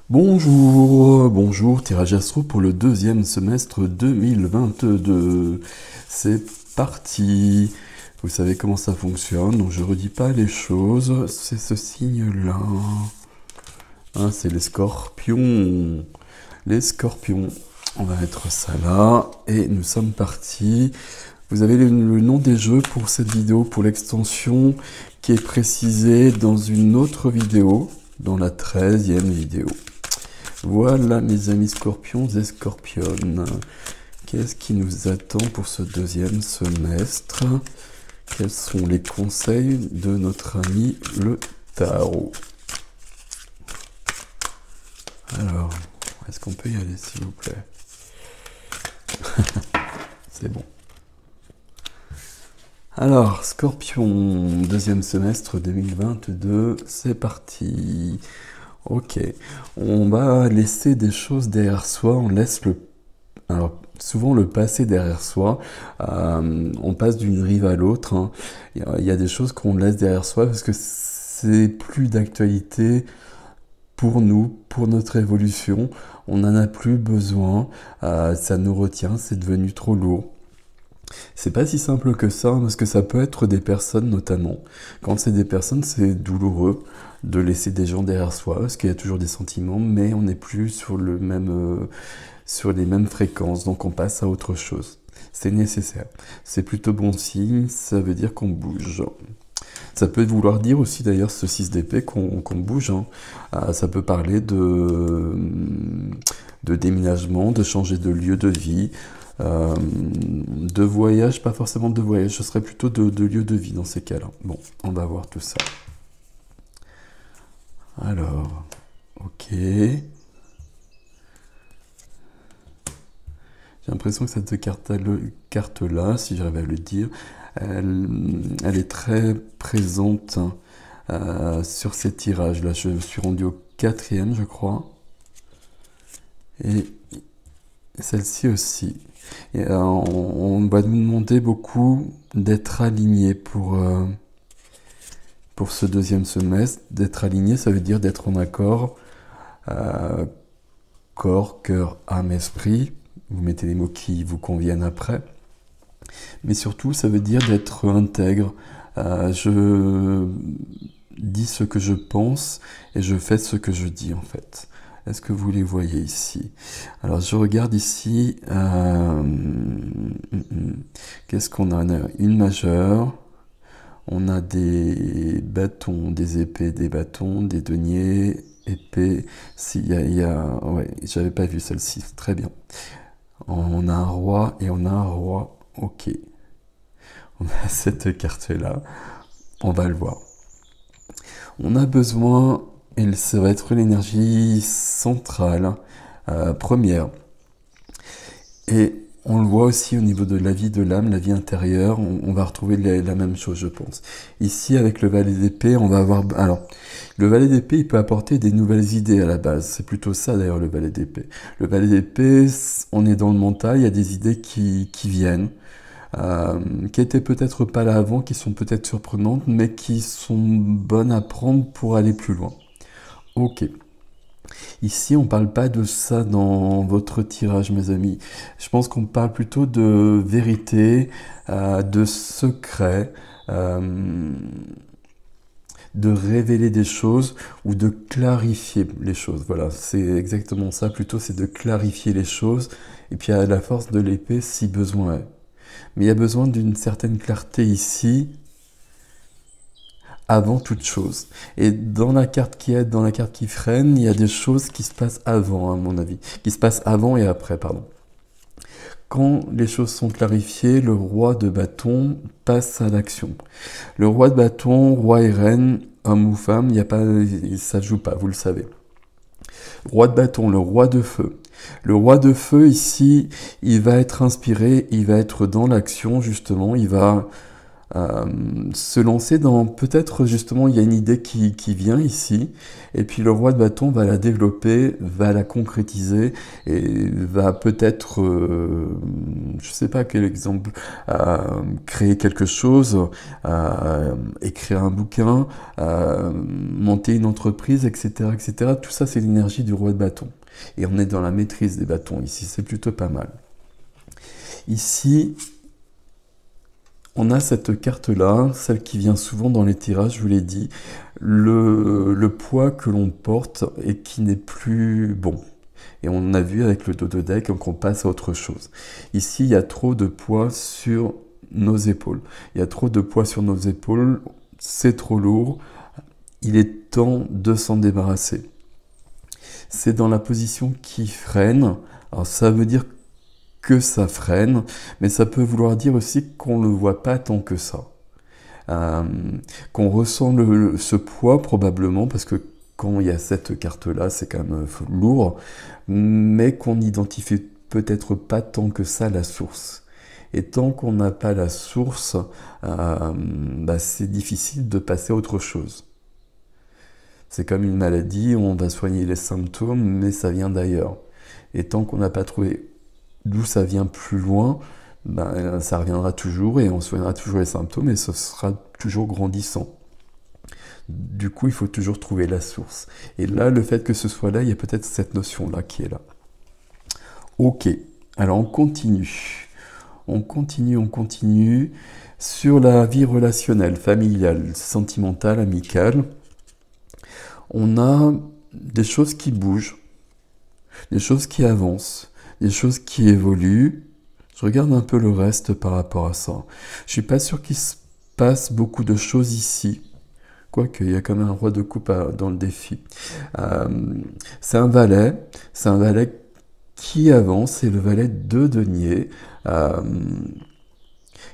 Bonjour, tirage astro pour le deuxième semestre 2022. C'est parti. Vous savez comment ça fonctionne, donc je redis pas les choses. C'est ce signe-là. Hein, c'est les scorpions. Les scorpions. On va mettre ça là et nous sommes partis. Vous avez le nom des jeux pour cette vidéo, pour l'extension qui est précisée dans une autre vidéo, dans la 13e vidéo. Voilà mes amis scorpions et scorpionnes. Qu'est-ce qui nous attend pour ce deuxième semestre? Quels sont les conseils de notre ami le tarot? Alors, est-ce qu'on peut y aller s'il vous plaît? C'est bon. Alors, Scorpion, deuxième semestre 2022, c'est parti. Ok, on va laisser des choses derrière soi, on laisse alors, souvent le passé derrière soi, on passe d'une rive à l'autre, hein. Il y a des choses qu'on laisse derrière soi parce que c'est plus d'actualité pour nous, pour notre évolution, on n'en a plus besoin, ça nous retient, c'est devenu trop lourd. C'est pas si simple que ça, parce que ça peut être des personnes notamment. Quand c'est des personnes, c'est douloureux de laisser des gens derrière soi, parce qu'il y a toujours des sentiments, mais on n'est plus sur sur les mêmes fréquences, donc on passe à autre chose. C'est nécessaire. C'est plutôt bon signe, ça veut dire qu'on bouge. Ça peut vouloir dire aussi d'ailleurs ce 6 d'épée qu'on bouge, hein. Ça peut parler de déménagement, de changer de lieu de vie, de voyage, pas forcément de voyage, ce serait plutôt de lieu de vie dans ces cas-là. Bon, on va voir tout ça. Alors, ok. J'ai l'impression que cette carte-là, si j'arrive à le dire, elle est très présente sur ces tirages-là. Je me suis rendu au 4e, je crois. Et celle-ci aussi. Et, on va nous demander beaucoup d'être aligné pour ce deuxième semestre. D'être aligné, ça veut dire d'être en accord. Corps, cœur, âme, esprit. Vous mettez les mots qui vous conviennent après. Mais surtout, ça veut dire d'être intègre. Je dis ce que je pense et je fais ce que je dis en fait. Est-ce que vous les voyez ici? Alors je regarde ici, qu'est-ce qu'on a? On a une majeure, on a des bâtons, des épées, des bâtons, des deniers, épées. Si, ouais, j'avais pas vu celle-ci, très bien. On a un roi et on a un roi, ok. On a cette carte-là, on va le voir. On a besoin, et ça va être l'énergie centrale, première. Et on le voit aussi au niveau de la vie de l'âme, la vie intérieure, on va retrouver la même chose, je pense. Ici, avec le valet d'épée, on va avoir... Alors, le valet d'épée, il peut apporter des nouvelles idées à la base. C'est plutôt ça, d'ailleurs, le valet d'épée. Le valet d'épée, on est dans le mental, il y a des idées qui viennent, qui étaient peut-être pas là avant, qui sont peut-être surprenantes, mais qui sont bonnes à prendre pour aller plus loin. Ok. Ici, on parle pas de ça dans votre tirage, mes amis. Je pense qu'on parle plutôt de vérité, de secret, de révéler des choses ou de clarifier les choses. Voilà, c'est exactement ça. Plutôt, c'est de clarifier les choses. Et puis, à la force de l'épée, si besoin est. Mais il y a besoin d'une certaine clarté ici, avant toute chose. Et dans la carte qui aide, dans la carte qui freine, il y a des choses qui se passent avant, à mon avis. Qui se passent avant et après, pardon. Quand les choses sont clarifiées, le roi de bâton passe à l'action. Le roi de bâton, roi et reine, homme ou femme, y a pas, ça ne joue pas, vous le savez. Roi de bâton, le roi de feu. Le roi de feu, ici, il va être inspiré, il va être dans l'action, justement, il va se lancer dans peut-être justement il y a une idée qui vient ici et puis le roi de bâton va la développer, va la concrétiser et va peut-être, je sais pas quel exemple, créer quelque chose, écrire un bouquin, monter une entreprise, etc., etc. Tout ça c'est l'énergie du roi de bâton et on est dans la maîtrise des bâtons ici, c'est plutôt pas mal. Ici, on a cette carte-là, celle qui vient souvent dans les tirages, je vous l'ai dit, le poids que l'on porte et qui n'est plus bon. Et on a vu avec le dos de deck qu'on passe à autre chose. Ici, il y a trop de poids sur nos épaules. Il y a trop de poids sur nos épaules, c'est trop lourd. Il est temps de s'en débarrasser. C'est dans la position qui freine. Alors ça veut dire que ça freine, mais ça peut vouloir dire aussi qu'on ne le voit pas tant que ça. Qu'on ressent ce poids probablement, parce que quand il y a cette carte-là, c'est quand même lourd, mais qu'on n'identifie peut-être pas tant que ça la source. Et tant qu'on n'a pas la source, c'est difficile de passer à autre chose. C'est comme une maladie, on va soigner les symptômes, mais ça vient d'ailleurs. Et tant qu'on n'a pas trouvé d'où ça vient plus loin, ça reviendra toujours et on soignera toujours les symptômes et ce sera toujours grandissant. Du coup, il faut toujours trouver la source. Et là, le fait que ce soit là, il y a peut-être cette notion-là qui est là. Ok, alors on continue. On continue sur la vie relationnelle, familiale, sentimentale, amicale. On a des choses qui bougent, des choses qui avancent, des choses qui évoluent. Je regarde un peu le reste par rapport à ça. Je suis pas sûr qu'il se passe beaucoup de choses ici. Quoique, il y a quand même un roi de coupe dans le défi. C'est un valet qui avance, c'est le valet de denier. Il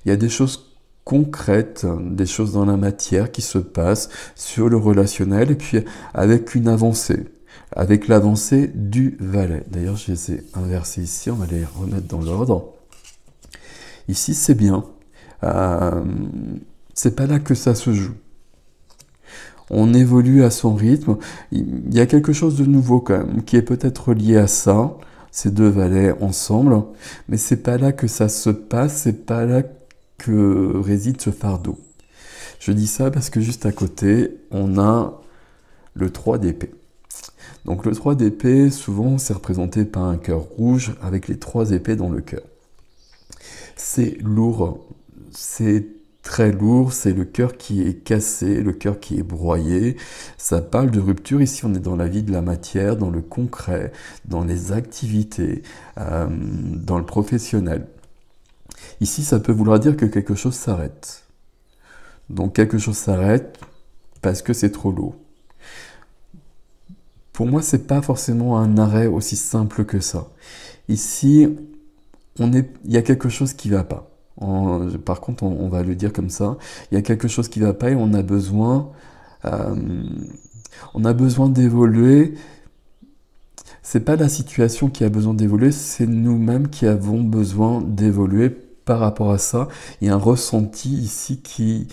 y a des choses concrètes, des choses dans la matière qui se passent sur le relationnel et puis avec une avancée. Avec l'avancée du valet. D'ailleurs, je les ai inversés ici, on va les remettre dans l'ordre. Ici, c'est bien. C'est pas là que ça se joue. On évolue à son rythme. Il y a quelque chose de nouveau quand même, qui est peut-être lié à ça, ces deux valets ensemble, mais c'est pas là que ça se passe, c'est pas là que réside ce fardeau. Je dis ça parce que juste à côté, on a le 3 d'épée. Donc le 3 d'épée, souvent, c'est représenté par un cœur rouge avec les 3 épées dans le cœur. C'est lourd, c'est très lourd, c'est le cœur qui est cassé, le cœur qui est broyé. Ça parle de rupture, ici on est dans la vie de la matière, dans le concret, dans les activités, dans le professionnel. Ici, ça peut vouloir dire que quelque chose s'arrête. Donc quelque chose s'arrête parce que c'est trop lourd. Pour moi, c'est pas forcément un arrêt aussi simple que ça. Ici, il y a quelque chose qui va pas. Par contre, on va le dire comme ça. Il y a quelque chose qui va pas et on a besoin d'évoluer. C'est pas la situation qui a besoin d'évoluer, c'est nous-mêmes qui avons besoin d'évoluer par rapport à ça. Il y a un ressenti ici qui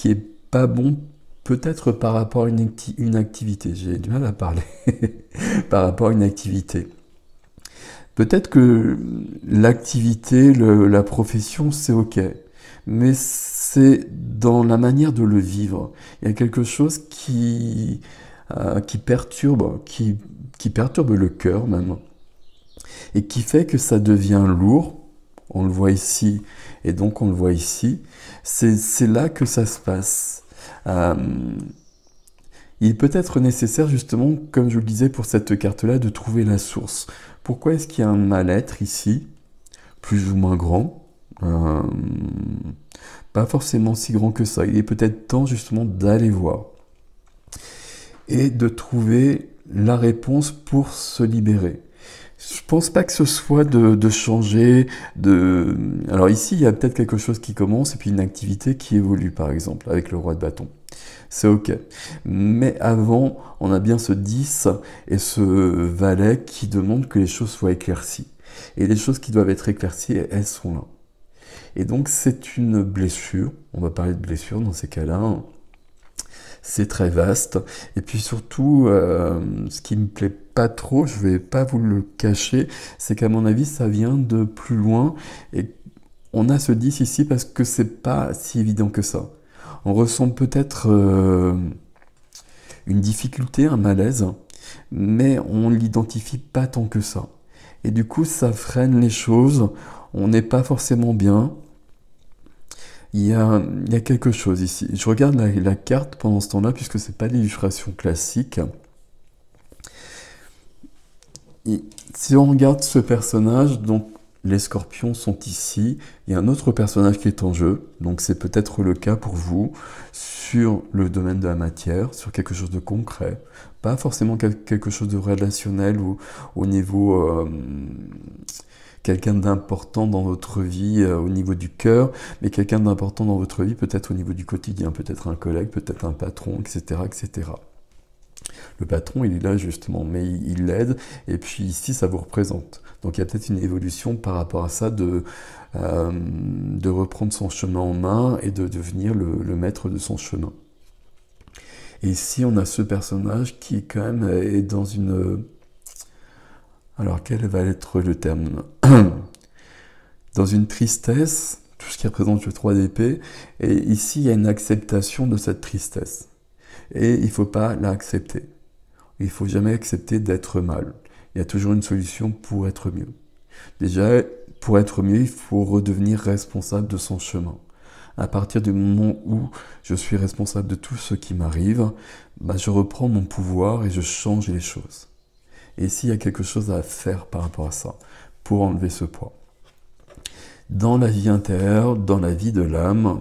est pas bon. Peut-être par rapport à une activité, j'ai du mal à parler, par rapport à une activité. Peut-être que l'activité, la profession, c'est ok, mais c'est dans la manière de le vivre. Il y a quelque chose qui perturbe, qui perturbe le cœur même, et qui fait que ça devient lourd. On le voit ici, et donc on le voit ici. C'est là que ça se passe. Il est peut-être nécessaire justement, comme je le disais pour cette carte-là, de trouver la source. Pourquoi est-ce qu'il y a un mal-être ici, plus ou moins grand, pas forcément si grand que ça. Il est peut-être temps justement d'aller voir et de trouver la réponse pour se libérer. Je pense pas que ce soit de changer, Alors ici, il y a peut-être quelque chose qui commence et puis une activité qui évolue, par exemple, avec le roi de bâton. C'est ok. Mais avant, on a bien ce 10 et ce valet qui demandent que les choses soient éclaircies. Et les choses qui doivent être éclaircies, elles sont là. Et donc c'est une blessure, on va parler de blessure dans ces cas-là, c'est très vaste. Et puis surtout, ce qui me plaît pas trop, je vais pas vous le cacher, c'est qu'à mon avis, ça vient de plus loin. Et on a ce 10 ici parce que c'est pas si évident que ça. On ressent peut-être une difficulté, un malaise, mais on l'identifie pas tant que ça. Et du coup, ça freine les choses, on n'est pas forcément bien. Il y a quelque chose ici. Je regarde la carte pendant ce temps-là, puisque c'est pas l'illustration classique. Et si on regarde ce personnage, donc les scorpions sont ici, il y a un autre personnage qui est en jeu, donc c'est peut-être le cas pour vous, sur le domaine de la matière, sur quelque chose de concret, pas forcément quelque chose de relationnel ou au niveau quelqu'un d'important dans votre vie au niveau du cœur, mais quelqu'un d'important dans votre vie peut-être au niveau du quotidien, peut-être un collègue, peut-être un patron, etc., etc. Le patron, il est là justement, mais il l'aide, et puis ici, ça vous représente. Donc il y a peut-être une évolution par rapport à ça, de reprendre son chemin en main et de devenir le maître de son chemin. Et ici, on a ce personnage qui quand même est dans une... Alors, quel va être le terme? Dans une tristesse, tout ce qui représente le 3 d'épée, et ici, il y a une acceptation de cette tristesse. Et il ne faut pas l'accepter. Il ne faut jamais accepter d'être mal. Il y a toujours une solution pour être mieux. Déjà, pour être mieux, il faut redevenir responsable de son chemin. À partir du moment où je suis responsable de tout ce qui m'arrive, je reprends mon pouvoir et je change les choses. Et s'il y a quelque chose à faire par rapport à ça, pour enlever ce poids. Dans la vie intérieure, dans la vie de l'âme,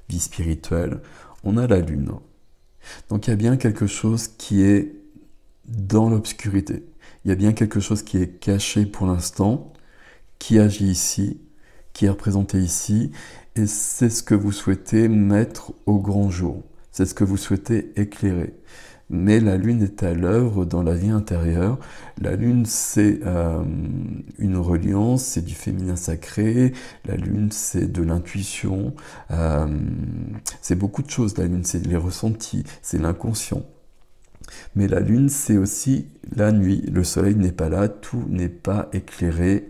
vie spirituelle, on a la lune. Donc il y a bien quelque chose qui est dans l'obscurité. Il y a bien quelque chose qui est caché pour l'instant, qui agit ici, qui est représenté ici, et c'est ce que vous souhaitez mettre au grand jour. C'est ce que vous souhaitez éclairer. Mais la lune est à l'œuvre dans la vie intérieure. La lune, c'est une reliance, c'est du féminin sacré. La lune, c'est de l'intuition. C'est beaucoup de choses. La lune, c'est les ressentis, c'est l'inconscient. Mais la lune, c'est aussi la nuit. Le soleil n'est pas là, tout n'est pas éclairé.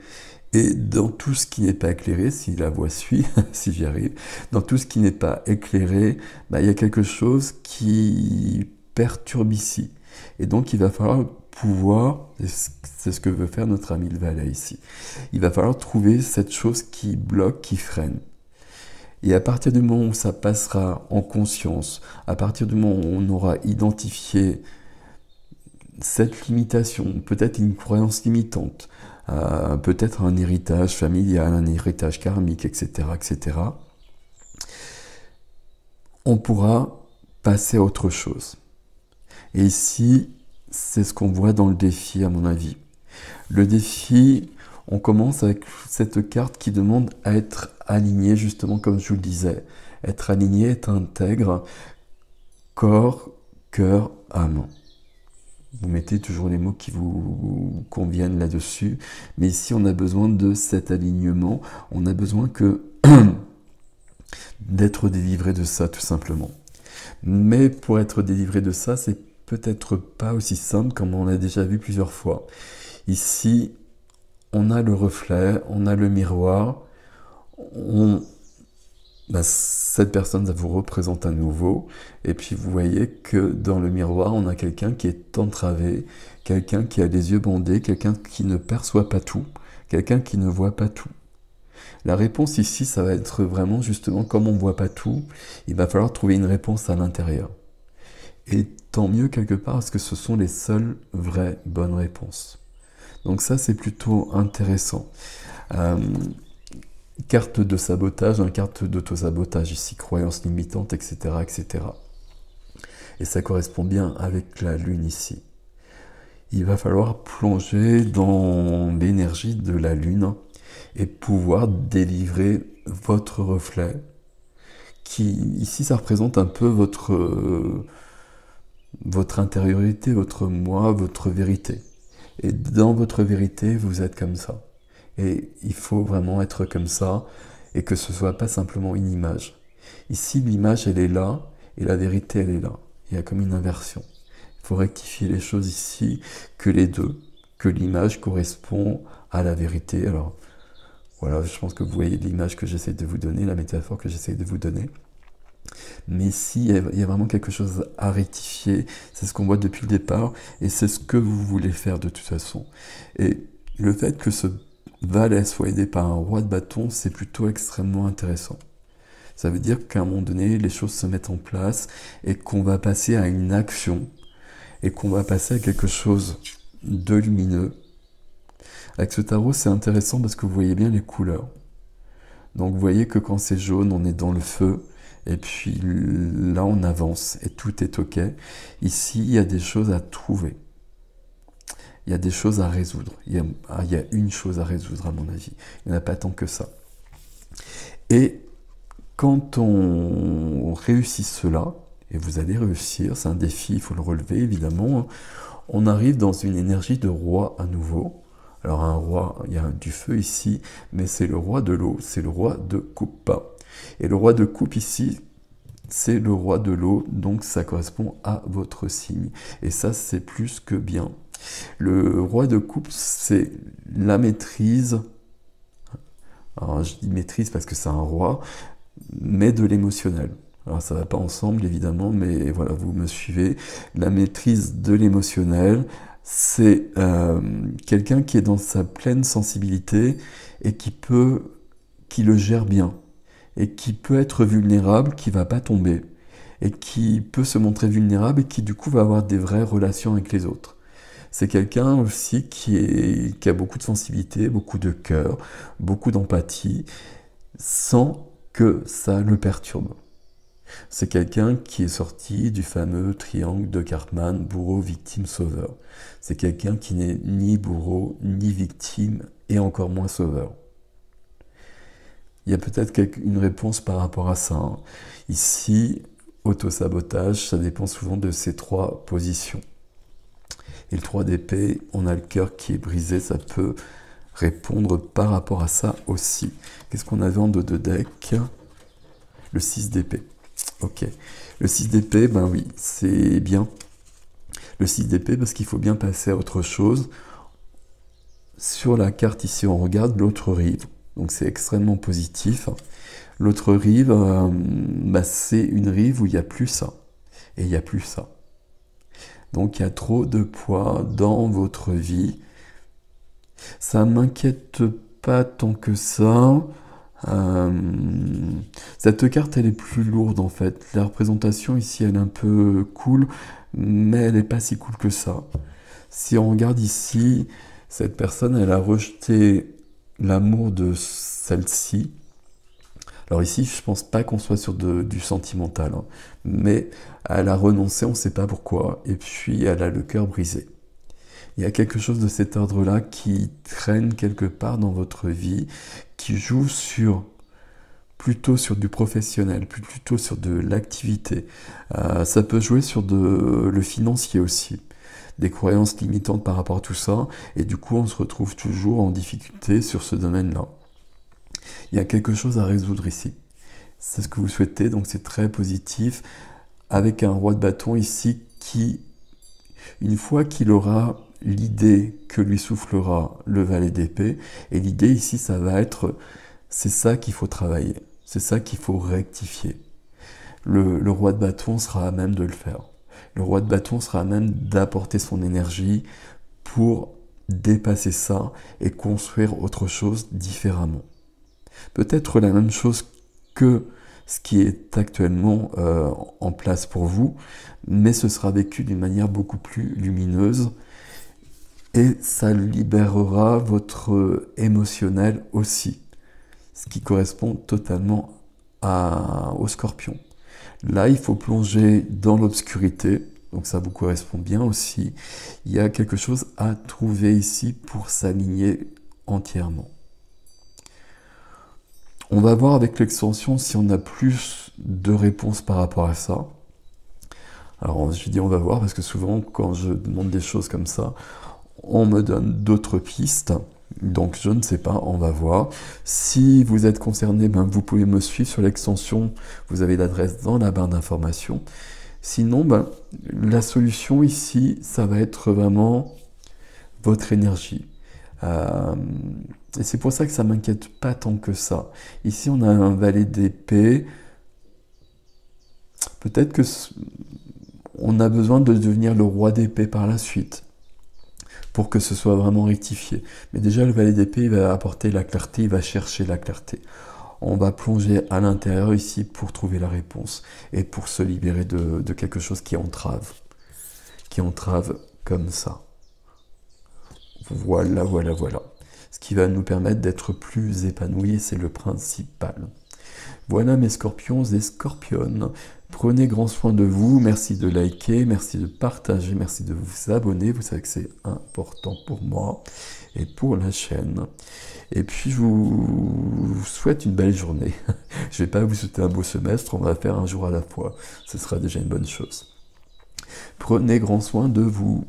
Et dans tout ce qui n'est pas éclairé, si la voix suit, si j'y arrive, dans tout ce qui n'est pas éclairé, il y a quelque chose qui perturbe ici. Et donc il va falloir pouvoir, c'est ce que veut faire notre ami le valet ici, il va falloir trouver cette chose qui bloque, qui freine. Et à partir du moment où ça passera en conscience, à partir du moment où on aura identifié cette limitation, peut-être une croyance limitante, peut-être un héritage familial, un héritage karmique, etc., etc., on pourra passer à autre chose. Et ici, c'est ce qu'on voit dans le défi, à mon avis. Le défi, on commence avec cette carte qui demande à être aligné, justement, comme je vous le disais. Être aligné, être intègre, corps, cœur, âme. Vous mettez toujours les mots qui vous conviennent là-dessus. Mais ici, on a besoin de cet alignement. On a besoin d'être délivré de ça, tout simplement. Mais pour être délivré de ça, c'est peut-être pas aussi simple comme on l'a déjà vu plusieurs fois. Ici, on a le reflet, on a le miroir. Cette personne, ça vous représente à nouveau. Et puis vous voyez que dans le miroir, on a quelqu'un qui est entravé, quelqu'un qui a les yeux bandés, quelqu'un qui ne perçoit pas tout, quelqu'un qui ne voit pas tout. La réponse ici, ça va être vraiment justement, comme on ne voit pas tout, il va falloir trouver une réponse à l'intérieur. Et tant mieux quelque part, parce que ce sont les seules vraies bonnes réponses. Donc ça, c'est plutôt intéressant. Carte de sabotage, carte d'auto-sabotage ici, croyance limitante, etc., etc. Et ça correspond bien avec la lune ici. Il va falloir plonger dans l'énergie de la lune et pouvoir délivrer votre reflet, qui ici ça représente un peu votre intériorité, votre moi, votre vérité. Et dans votre vérité, vous êtes comme ça. Et il faut vraiment être comme ça et que ce soit pas simplement une image. Ici, l'image, elle est là et la vérité, elle est là. Il y a comme une inversion. Il faut rectifier les choses ici, que les deux, que l'image correspond à la vérité. Alors, voilà, je pense que vous voyez l'image que j'essaie de vous donner, la métaphore que j'essaie de vous donner. Mais ici, il y a vraiment quelque chose à rectifier. C'est ce qu'on voit depuis le départ et c'est ce que vous voulez faire de toute façon. Et le fait que ce valet soit aidé par un roi de bâton, c'est plutôt extrêmement intéressant. Ça veut dire qu'à un moment donné, les choses se mettent en place et qu'on va passer à une action et qu'on va passer à quelque chose de lumineux. Avec ce tarot, c'est intéressant parce que vous voyez bien les couleurs. Donc vous voyez que quand c'est jaune, on est dans le feu. Et puis là, on avance et tout est OK. Ici, il y a des choses à trouver. Il y a des choses à résoudre. Il y a une chose à résoudre, à mon avis. Il n'y en a pas tant que ça. Et quand on réussit cela, et vous allez réussir, c'est un défi, il faut le relever évidemment, on arrive dans une énergie de roi à nouveau. Alors un roi, il y a du feu ici, mais c'est le roi de l'eau, c'est le roi de coupe. Et le roi de coupe ici, c'est le roi de l'eau, donc ça correspond à votre signe. Et ça, c'est plus que bien. Le roi de coupe, c'est la maîtrise. Alors je dis maîtrise parce que c'est un roi, mais de l'émotionnel. Alors ça va pas ensemble évidemment, mais voilà, vous me suivez. La maîtrise de l'émotionnel, c'est quelqu'un qui est dans sa pleine sensibilité et qui le gère bien, et qui peut être vulnérable, qui va pas tomber, et qui peut se montrer vulnérable et qui du coup va avoir des vraies relations avec les autres. C'est quelqu'un aussi qui a beaucoup de sensibilité, beaucoup de cœur, beaucoup d'empathie, sans que ça le perturbe. C'est quelqu'un qui est sorti du fameux triangle de Cartman, bourreau, victime, sauveur. C'est quelqu'un qui n'est ni bourreau, ni victime, et encore moins sauveur. Il y a peut-être une réponse par rapport à ça. Hein. Ici, autosabotage, ça dépend souvent de ces trois positions. Et le 3 d'épée, on a le cœur qui est brisé, ça peut répondre par rapport à ça aussi. Qu'est-ce qu'on avait en dos de deck? Le 6 d'épée. Ok. Le 6 d'épée, ben oui, c'est bien. Le 6 d'épée, parce qu'il faut bien passer à autre chose. Sur la carte ici, on regarde l'autre rive. Donc c'est extrêmement positif. L'autre rive, c'est une rive où il n'y a plus ça. Et il n'y a plus ça. Donc il y a trop de poids dans votre vie. Ça ne m'inquiète pas tant que ça. Cette carte, elle est plus lourde en fait. La représentation ici, elle est un peu cool, mais elle n'est pas si cool que ça. Si on regarde ici, cette personne, elle a rejeté l'amour de celle-ci. Alors ici, je pense pas qu'on soit sur du sentimental, hein, mais elle a renoncé, on ne sait pas pourquoi, et puis elle a le cœur brisé. Il y a quelque chose de cet ordre-là qui traîne quelque part dans votre vie, qui joue plutôt sur du professionnel, plutôt sur de l'activité. Ça peut jouer sur le financier aussi, des croyances limitantes par rapport à tout ça, et du coup on se retrouve toujours en difficulté sur ce domaine-là. Il y a quelque chose à résoudre ici. C'est ce que vous souhaitez, donc c'est très positif, avec un roi de bâton ici qui, une fois qu'il aura l'idée que lui soufflera le valet d'épée, et l'idée ici, ça va être, c'est ça qu'il faut travailler, c'est ça qu'il faut rectifier. Le roi de bâton sera à même de le faire. Le roi de bâton sera à même d'apporter son énergie pour dépasser ça et construire autre chose différemment. Peut-être la même chose que ce qui est actuellement en place pour vous, mais ce sera vécu d'une manière beaucoup plus lumineuse et ça libérera votre émotionnel aussi, ce qui correspond totalement au Scorpion. Là, il faut plonger dans l'obscurité, donc ça vous correspond bien aussi. Il y a quelque chose à trouver ici pour s'aligner entièrement. On va voir avec l'extension si on a plus de réponses par rapport à ça. Alors je dis on va voir parce que souvent quand je demande des choses comme ça, on me donne d'autres pistes. Donc je ne sais pas, on va voir. Si vous êtes concerné, ben, vous pouvez me suivre sur l'extension, vous avez l'adresse dans la barre d'information. Sinon, ben, la solution ici, ça va être vraiment votre énergie. Euh, et c'est pour ça que ça m'inquiète pas tant que ça. Ici, on a un valet d'épée. Peut-être que on a besoin de devenir le roi d'épée par la suite, pour que ce soit vraiment rectifié. Mais déjà, le valet d'épée, il va apporter la clarté, il va chercher la clarté. On va plonger à l'intérieur ici pour trouver la réponse et pour se libérer de quelque chose qui entrave comme ça. Voilà, voilà, voilà. Ce qui va nous permettre d'être plus épanouis, c'est le principal. Voilà mes scorpions et scorpionnes. Prenez grand soin de vous, merci de liker, merci de partager, merci de vous abonner. Vous savez que c'est important pour moi et pour la chaîne. Et puis je vous souhaite une belle journée. Je ne vais pas vous souhaiter un beau semestre, on va faire un jour à la fois. Ce sera déjà une bonne chose. Prenez grand soin de vous.